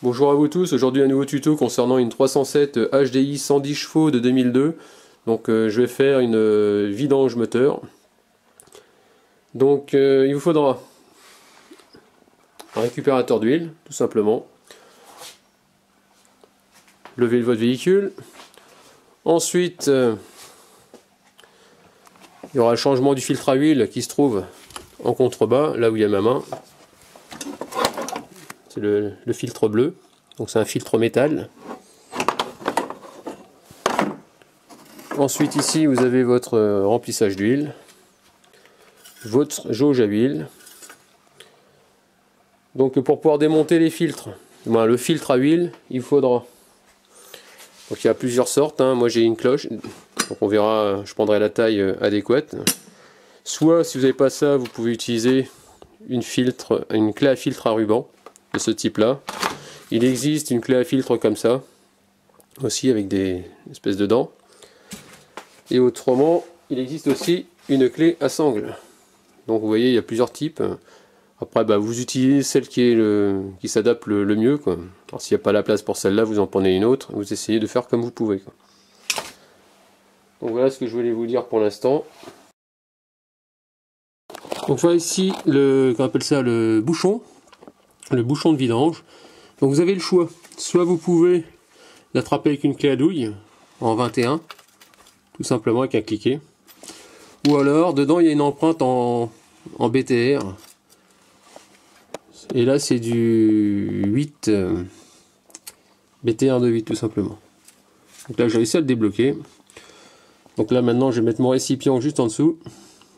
Bonjour à vous tous, aujourd'hui un nouveau tuto concernant une 307 HDI 110 chevaux de 2002. Donc je vais faire une vidange moteur. Donc il vous faudra un récupérateur d'huile, tout simplement. Lever votre véhicule. Ensuite, il y aura le changement du filtre à huile qui se trouve en contrebas, là où il y a ma main. C'est le filtre bleu, donc c'est un filtre métal. Ensuite ici vous avez votre remplissage d'huile, votre jauge à huile. Donc pour pouvoir démonter les filtres, le filtre à huile, il faudra. Donc il y a plusieurs sortes, hein. Moi j'ai une cloche, donc on verra, je prendrai la taille adéquate. Soit si vous n'avez pas ça, vous pouvez utiliser une clé à filtre à ruban de ce type là. Il existe une clé à filtre comme ça aussi avec des espèces de dents, et autrement il existe aussi une clé à sangle. Donc vous voyez, il y a plusieurs types. Après vous utilisez celle qui s'adapte le mieux, quoi. Alors s'il n'y a pas la place pour celle-là, vous en prenez une autre, vous essayez de faire comme vous pouvez, quoi. Donc voilà ce que je voulais vous dire pour l'instant. Donc voilà ici qu'on appelle ça le bouchon de vidange. Donc vous avez le choix, soit vous pouvez l'attraper avec une clé à douille en 21, tout simplement avec un cliquet, ou alors dedans il y a une empreinte en BTR, et là c'est du 8 BTR de 8 tout simplement. Donc là j'ai réussi à le débloquer. Donc là maintenant je vais mettre mon récipient juste en dessous,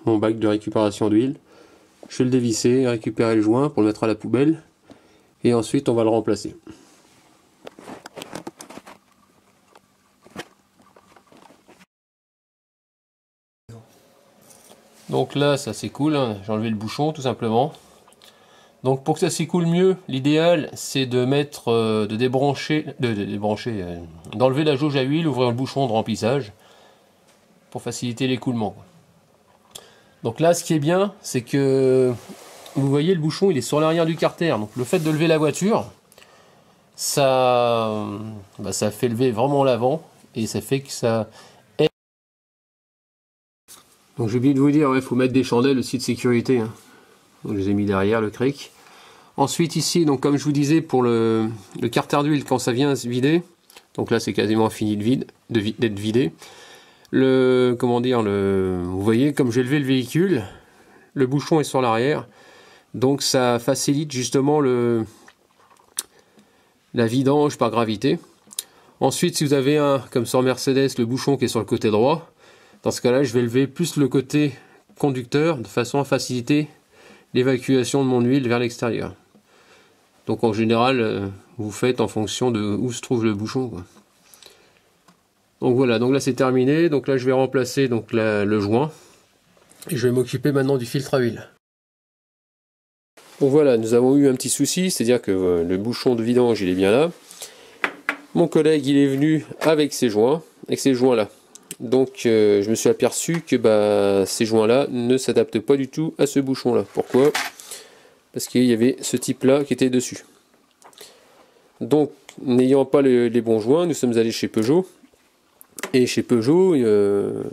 mon bac de récupération d'huile. Je vais le dévisser, récupérer le joint pour le mettre à la poubelle, et ensuite on va le remplacer. Donc là ça s'écoule, hein. J'ai enlevé le bouchon tout simplement. Donc pour que ça s'écoule mieux, l'idéal c'est de mettre, d'enlever la jauge à huile, ouvrir le bouchon de remplissage pour faciliter l'écoulement. Donc là ce qui est bien, c'est que vous voyez le bouchon il est sur l'arrière du carter, donc le fait de lever la voiture, ça fait lever vraiment l'avant, et ça fait que ça aide. Donc j'ai oublié de vous dire, il faut mettre des chandelles aussi de sécurité, hein. Donc, je les ai mis derrière le cric. Ensuite ici, donc comme je vous disais, pour le carter d'huile, quand ça vient se vider, donc là c'est quasiment fini d'être vidé. Vous voyez, comme j'ai levé le véhicule, le bouchon est sur l'arrière, donc ça facilite justement la vidange par gravité. Ensuite, si vous avez comme sur Mercedes, le bouchon qui est sur le côté droit, dans ce cas-là, je vais lever plus le côté conducteur de façon à faciliter l'évacuation de mon huile vers l'extérieur. Donc en général, vous faites en fonction de où se trouve le bouchon, quoi. Donc voilà, donc là c'est terminé. Donc là je vais remplacer donc le joint, et je vais m'occuper maintenant du filtre à huile. Donc voilà, nous avons eu un petit souci, c'est-à-dire que le bouchon de vidange il est bien là. Mon collègue il est venu avec ces joints là. Donc je me suis aperçu que ces joints là ne s'adaptent pas du tout à ce bouchon là. Pourquoi? Parce qu'il y avait ce type là qui était dessus. Donc n'ayant pas les bons joints, nous sommes allés chez Peugeot, et chez Peugeot ils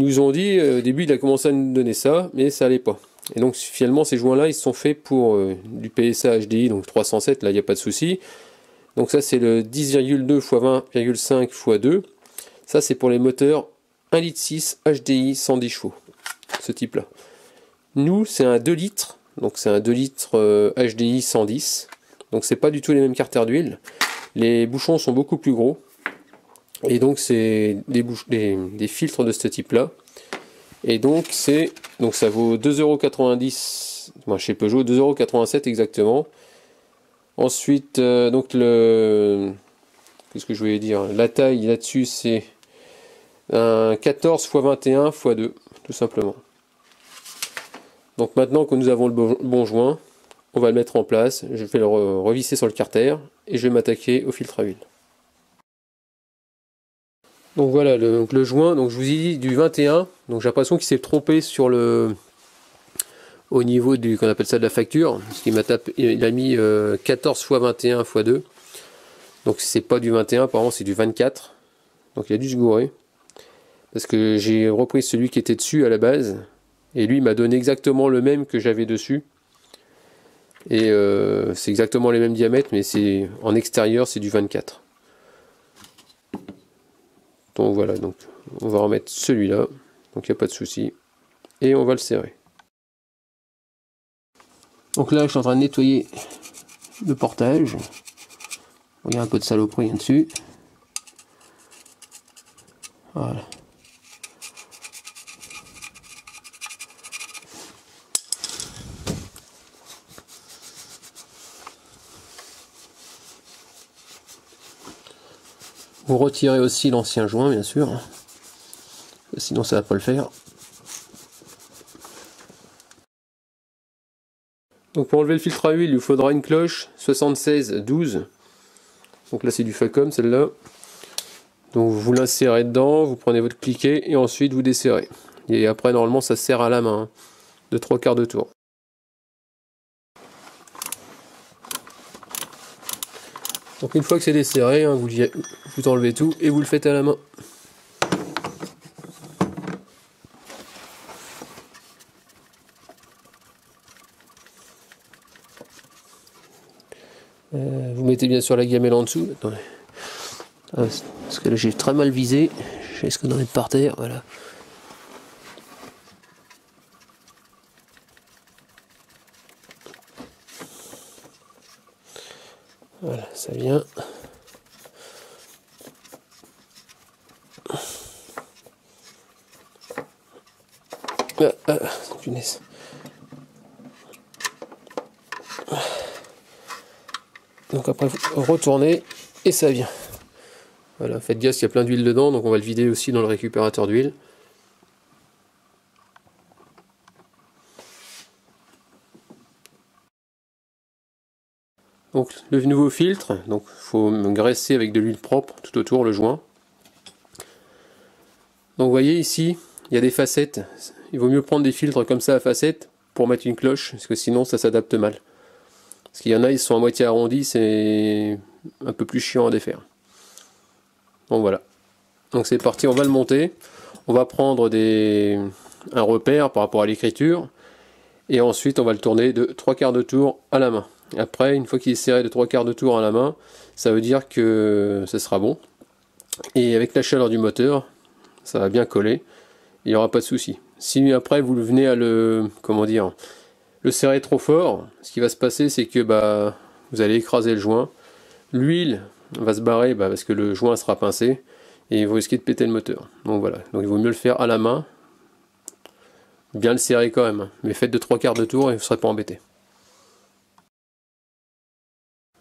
nous ont dit, au début il a commencé à nous donner ça, mais ça allait pas. Et donc finalement ces joints là ils sont faits pour du PSA HDI, donc 307, là il n'y a pas de souci. Donc ça c'est le 10,2 x 20,5 x 2. Ça c'est pour les moteurs 1,6 litre HDI 110 chevaux, ce type là. Nous c'est un 2 litres, donc c'est un 2 litres HDI 110. Donc c'est pas du tout les mêmes carters d'huile. Les bouchons sont beaucoup plus gros, et donc c'est des filtres de ce type là. Et donc ça vaut 2,90 €, chez Peugeot 2,87 € exactement. Ensuite qu'est-ce que je voulais dire, la taille là-dessus c'est un 14 x 21 x 2 tout simplement. Donc maintenant que nous avons le bon joint, on va le mettre en place. Je vais le revisser sur le carter, et je vais m'attaquer au filtre à huile. Donc voilà le joint, donc je vous ai dit du 21, donc j'ai l'impression qu'il s'est trompé sur au niveau du qu'on appelle ça de la facture, parce qu'il il a mis 14 x 21 x 2, donc c'est pas du 21, apparemment c'est du 24, donc il a dû se gourer, parce que j'ai repris celui qui était dessus à la base, et lui il m'a donné exactement le même que j'avais dessus, et c'est exactement les mêmes diamètres, mais c'est en extérieur c'est du 24. Donc voilà, donc on va remettre celui-là, donc il n'y a pas de souci, et on va le serrer. Donc là je suis en train de nettoyer le portage. Il y a un peu de saloperie dessus. Voilà. Vous retirez aussi l'ancien joint, bien sûr. Sinon, ça va pas le faire. Donc, pour enlever le filtre à huile, il vous faudra une cloche 76-12. Donc là, c'est du Facom, celle-là. Donc, vous l'insérez dedans, vous prenez votre cliquet et ensuite vous desserrez. Et après, normalement, ça se serre à la main, de 3/4 de tour. Donc une fois que c'est desserré, hein, vous enlevez tout et vous le faites à la main. Vous mettez bien sûr la gamelle en dessous. Attendez. Parce que là j'ai très mal visé. Je risque d'en être par terre. Voilà. Voilà, ça vient. Punaise. Donc après vous retournez et ça vient. Voilà, faites gaffe, il y a plein d'huile dedans, donc on va le vider aussi dans le récupérateur d'huile. Donc le nouveau filtre, donc faut graisser avec de l'huile propre tout autour le joint. Donc vous voyez ici, il y a des facettes. Il vaut mieux prendre des filtres comme ça à facettes pour mettre une cloche, parce que sinon ça s'adapte mal. Parce qu'il y en a, ils sont à moitié arrondis, c'est un peu plus chiant à défaire. Donc voilà. Donc c'est parti, on va le monter. On va prendre un repère par rapport à l'écriture. Et ensuite on va le tourner de 3/4 de tour à la main. Après, une fois qu'il est serré de 3/4 de tour à la main, ça veut dire que ça sera bon. Et avec la chaleur du moteur, ça va bien coller. Il n'y aura pas de souci. Si après vous venez à le serrer trop fort, ce qui va se passer, c'est que vous allez écraser le joint. L'huile va se barrer parce que le joint sera pincé et vous risquez de péter le moteur. Donc voilà. Donc il vaut mieux le faire à la main. Bien le serrer quand même, mais faites de 3/4 de tour et vous ne serez pas embêté.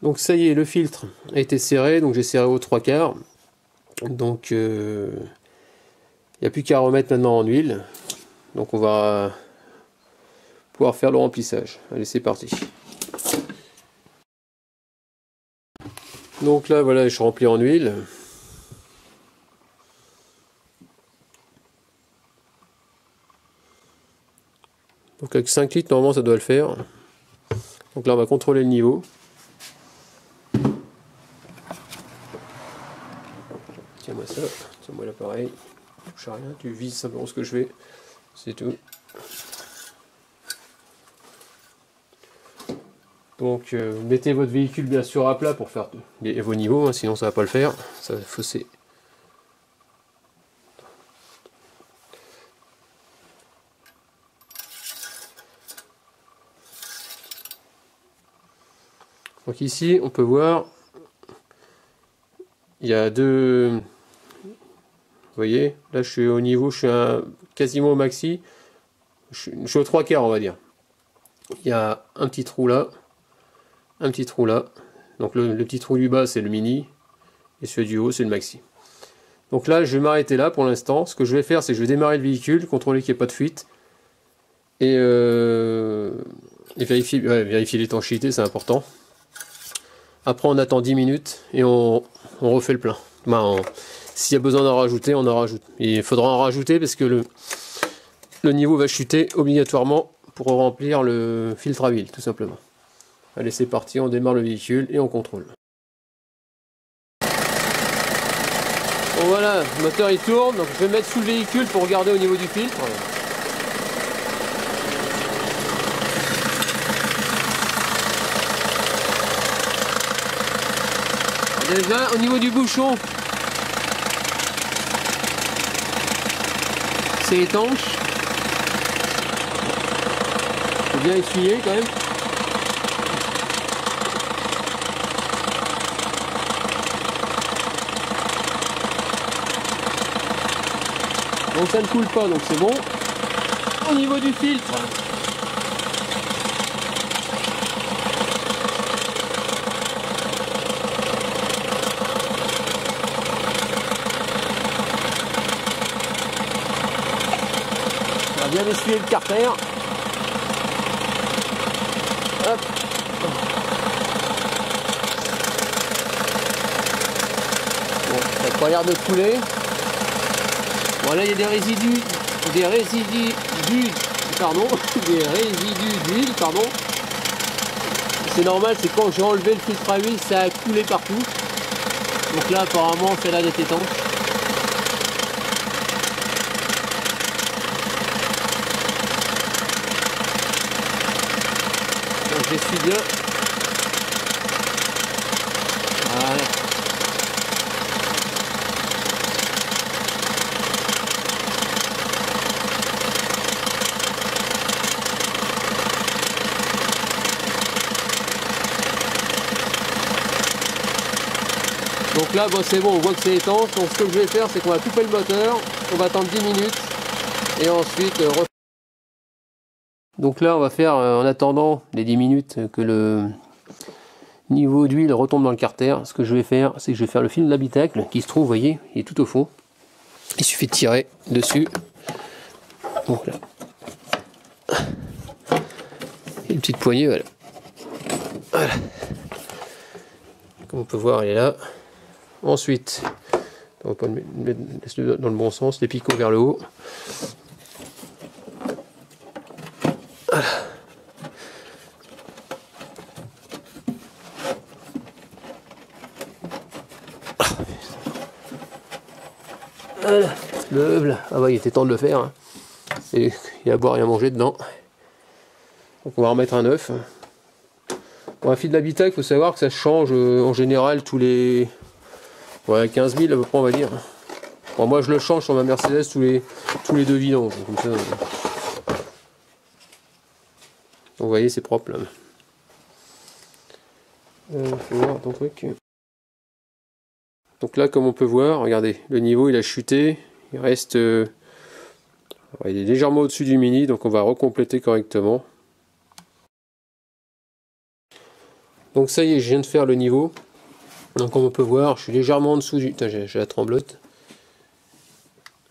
Donc ça y est, le filtre a été serré, donc j'ai serré au 3/4. Donc il n'y a plus qu'à remettre maintenant en huile. Donc on va pouvoir faire le remplissage. Allez, c'est parti. Donc là voilà, je remplis en huile. Donc avec 5 litres, normalement ça doit le faire. Donc là on va contrôler le niveau. Tiens-moi ça, tiens-moi l'appareil. Touche à rien, tu vises simplement ce que je fais. C'est tout. Donc vous mettez votre véhicule bien sûr à plat pour faire vos niveaux, hein, sinon ça va pas le faire, ça va fausser. Donc ici on peut voir, il y a deux, vous voyez, là je suis au niveau, je suis quasiment au maxi, je suis au 3/4 on va dire. Il y a un petit trou là, un petit trou là, donc le petit trou du bas c'est le mini, et celui du haut c'est le maxi. Donc là je vais m'arrêter là pour l'instant, ce que je vais faire c'est que je vais démarrer le véhicule, contrôler qu'il n'y ait pas de fuite, et vérifier l'étanchéité, c'est important. Après on attend 10 minutes et on refait le plein. S'il y a besoin d'en rajouter, on en rajoute. Et il faudra en rajouter parce que le niveau va chuter obligatoirement pour remplir le filtre à huile, tout simplement. Allez, c'est parti, on démarre le véhicule et on contrôle. Bon voilà, le moteur il tourne, donc je vais mettre sous le véhicule pour regarder au niveau du filtre. Alors déjà, au niveau du bouchon, c'est étanche. Faut bien essuyer quand même. Donc ça ne coule pas, donc c'est bon. Au niveau du filtre, on va bien essuyer le carter. Hop. Bon, ça n'a pas l'air de couler. Voilà, il y a des résidus d'huile, pardon. C'est normal, c'est quand j'ai enlevé le filtre à huile, ça a coulé partout. Donc là, apparemment, c'est là d'être étanche. Donc j'essuie bien. Voilà. Donc là, bon, c'est bon, on voit que c'est étanche. Donc ce que je vais faire, c'est qu'on va couper le moteur, on va attendre 10 minutes et ensuite Donc là, on va faire, en attendant les 10 minutes que le niveau d'huile retombe dans le carter, ce que je vais faire, c'est que je vais faire le film de l'habitacle qui se trouve, vous voyez, il est tout au fond. Il suffit de tirer dessus. Donc là. Et une petite poignée, voilà. Voilà. Comme on peut voir, elle est là. Ensuite, on va pas le mettre dans le bon sens, les picots vers le haut. Voilà. Voilà. Le hub, ah bah il était temps de le faire. Hein. Et il y a à boire et à manger dedans. Donc on va remettre un œuf. Pour un fil d'habitacle, il faut savoir que ça change en général tous les 15 000 à peu près, on va dire. Bon, moi je le change sur ma Mercedes tous les 2 vidanges. Comme ça. Donc, vous voyez, c'est propre là. Faut voir ton truc. Donc là, comme on peut voir, regardez, le niveau il a chuté. Il reste. Il est légèrement au-dessus du mini, donc on va recompléter correctement. Donc ça y est, je viens de faire le niveau. Donc comme on peut voir, je suis légèrement en dessous du... Putain, j'ai la tremblote.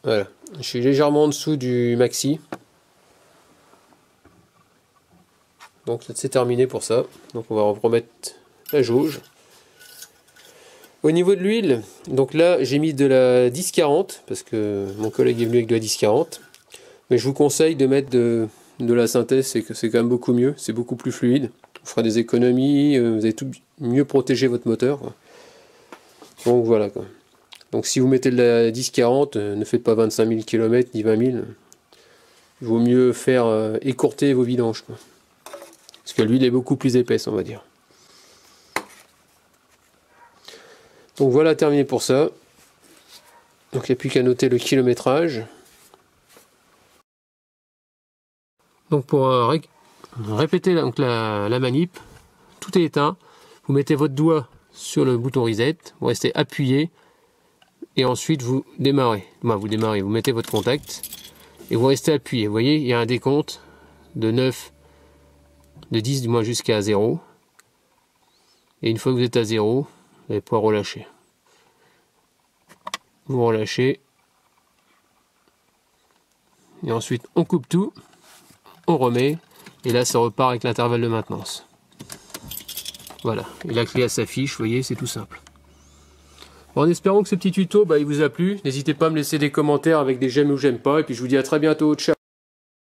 Voilà. Je suis légèrement en dessous du maxi. Donc c'est terminé pour ça. Donc on va remettre la jauge. Au niveau de l'huile, donc là j'ai mis de la 10-40 parce que mon collègue est venu avec de la 10-40. Mais je vous conseille de mettre de la synthèse, c'est quand même beaucoup mieux, c'est beaucoup plus fluide. Vous ferez des économies, vous allez tout mieux protéger votre moteur. Quoi. Donc voilà. Quoi. Donc si vous mettez de la 10-40, ne faites pas 25 000 km ni 20 000. Il vaut mieux faire écourter vos vidanges. Quoi. Parce que l'huile est beaucoup plus épaisse, on va dire. Donc voilà, terminé pour ça. Donc il n'y a plus qu'à noter le kilométrage. Donc pour répéter donc la manip, tout est éteint. Vous mettez votre doigt sur le bouton reset, vous restez appuyé et ensuite vous démarrez. Vous mettez votre contact et vous restez appuyé. Vous voyez, il y a un décompte de 9, de 10 du moins jusqu'à 0. Et une fois que vous êtes à 0, vous allez pouvoir relâcher. Vous relâchez. Et ensuite on coupe tout, on remet. Et là ça repart avec l'intervalle de maintenance. Voilà, et la clé s'affiche, vous voyez, c'est tout simple. Bon, en espérant que ce petit tuto il vous a plu. N'hésitez pas à me laisser des commentaires avec des j'aime ou j'aime pas. Et puis je vous dis à très bientôt, ciao.